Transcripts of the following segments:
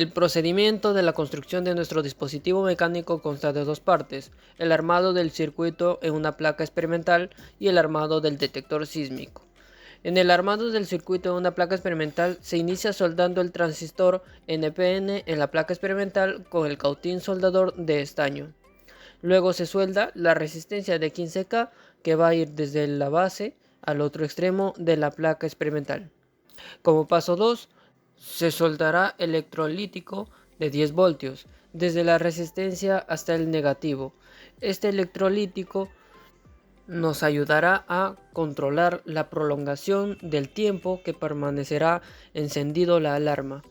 El procedimiento de la construcción de nuestro dispositivo mecánico consta de dos partes: el armado del circuito en una placa experimental y el armado del detector sísmico. En el armado del circuito en una placa experimental se inicia soldando el transistor NPN en la placa experimental con el cautín soldador de estaño. Luego se suelda la resistencia de 15K que va a ir desde la base al otro extremo de la placa experimental. Como paso 2, se soldará electrolítico de 10 voltios desde la resistencia hasta el negativo. Este electrolítico nos ayudará a controlar la prolongación del tiempo que permanecerá encendido la alarma.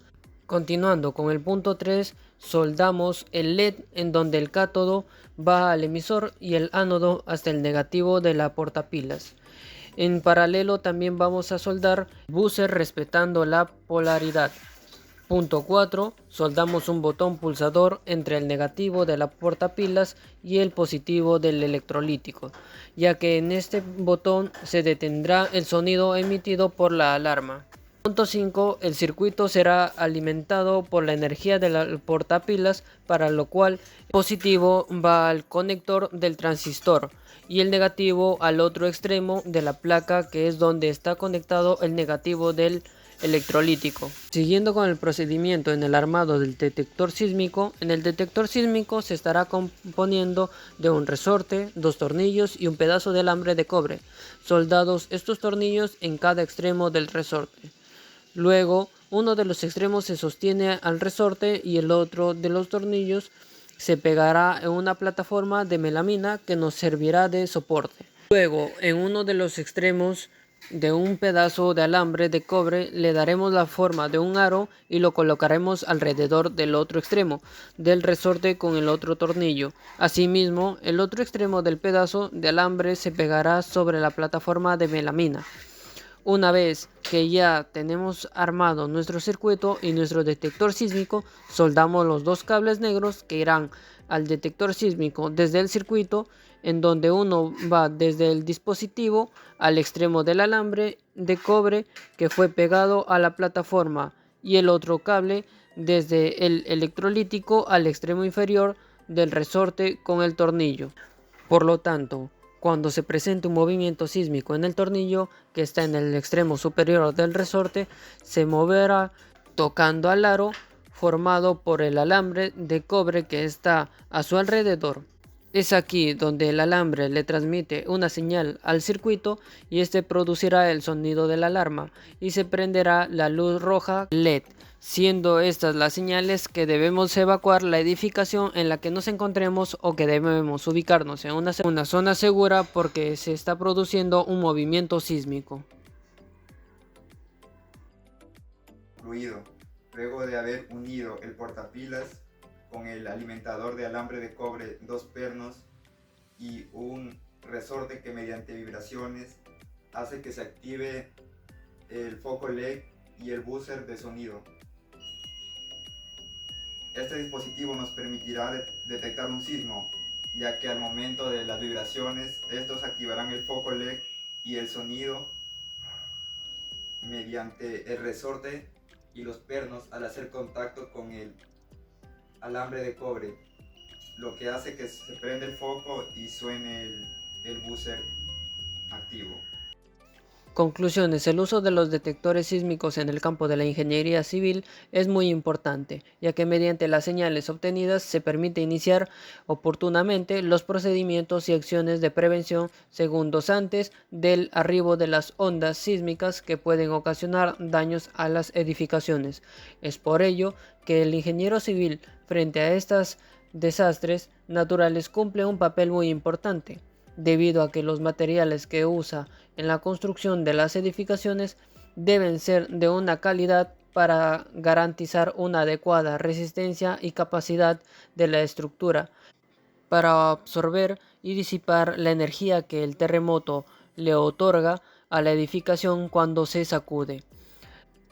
Continuando con el punto 3, soldamos el LED en donde el cátodo va al emisor y el ánodo hasta el negativo de la portapilas. En paralelo también vamos a soldar buzzer respetando la polaridad. Punto 4. Soldamos un botón pulsador entre el negativo de la portapilas y el positivo del electrolítico, ya que en este botón se detendrá el sonido emitido por la alarma. Punto 5. El circuito será alimentado por la energía de la portapilas, para lo cual el positivo va al conector del transistor y el negativo al otro extremo de la placa, que es donde está conectado el negativo del electrolítico. Siguiendo con el procedimiento en el armado del detector sísmico, en el detector sísmico se estará componiendo de un resorte, dos tornillos y un pedazo de alambre de cobre, soldados estos tornillos en cada extremo del resorte. Luego, uno de los extremos se sostiene al resorte y el otro de los tornillos se pegará en una plataforma de melamina que nos servirá de soporte. Luego, en uno de los extremos de un pedazo de alambre de cobre le daremos la forma de un aro y lo colocaremos alrededor del otro extremo del resorte con el otro tornillo. Asimismo, el otro extremo del pedazo de alambre se pegará sobre la plataforma de melamina. Una vez que ya tenemos armado nuestro circuito y nuestro detector sísmico, soldamos los dos cables negros que irán al detector sísmico desde el circuito, en donde uno va desde el dispositivo al extremo del alambre de cobre que fue pegado a la plataforma, y el otro cable desde el electrolítico al extremo inferior del resorte con el tornillo. Por lo tanto, cuando se presente un movimiento sísmico en el tornillo que está en el extremo superior del resorte, se moverá tocando al aro formado por el alambre de cobre que está a su alrededor. Es aquí donde el alambre le transmite una señal al circuito y este producirá el sonido de la alarma y se prenderá la luz roja LED, siendo estas las señales que debemos evacuar la edificación en la que nos encontremos o que debemos ubicarnos en una zona segura porque se está produciendo un movimiento sísmico. Fluido. Luego de haber unido el portapilas con el alimentador de alambre de cobre, dos pernos y un resorte que mediante vibraciones hace que se active el foco LED y el buzzer de sonido. Este dispositivo nos permitirá detectar un sismo, ya que al momento de las vibraciones estos activarán el foco LED y el sonido mediante el resorte y los pernos al hacer contacto con el alambre de cobre, lo que hace que se prenda el foco y suene el buzzer activo. Conclusiones: el uso de los detectores sísmicos en el campo de la ingeniería civil es muy importante, ya que mediante las señales obtenidas se permite iniciar oportunamente los procedimientos y acciones de prevención segundos antes del arribo de las ondas sísmicas que pueden ocasionar daños a las edificaciones. Es por ello que el ingeniero civil, frente a estos desastres naturales, cumple un papel muy importante, debido a que los materiales que usa en la construcción de las edificaciones deben ser de una calidad para garantizar una adecuada resistencia y capacidad de la estructura para absorber y disipar la energía que el terremoto le otorga a la edificación cuando se sacude.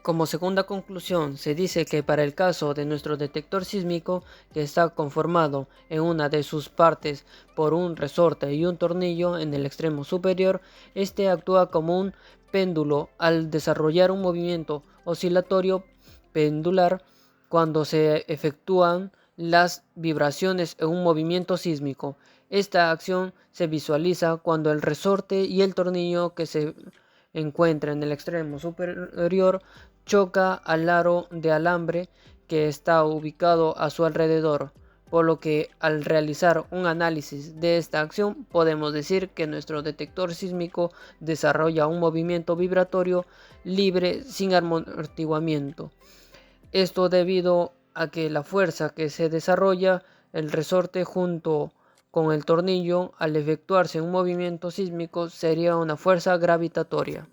Como segunda conclusión, se dice que para el caso de nuestro detector sísmico, que está conformado en una de sus partes por un resorte y un tornillo en el extremo superior, este actúa como un péndulo al desarrollar un movimiento oscilatorio pendular cuando se efectúan las vibraciones en un movimiento sísmico. Esta acción se visualiza cuando el resorte y el tornillo que se encuentra en el extremo superior choca al aro de alambre que está ubicado a su alrededor, por lo que al realizar un análisis de esta acción podemos decir que nuestro detector sísmico desarrolla un movimiento vibratorio libre sin amortiguamiento. Esto debido a que la fuerza que se desarrolla el resorte junto con el tornillo al efectuarse un movimiento sísmico sería una fuerza gravitatoria.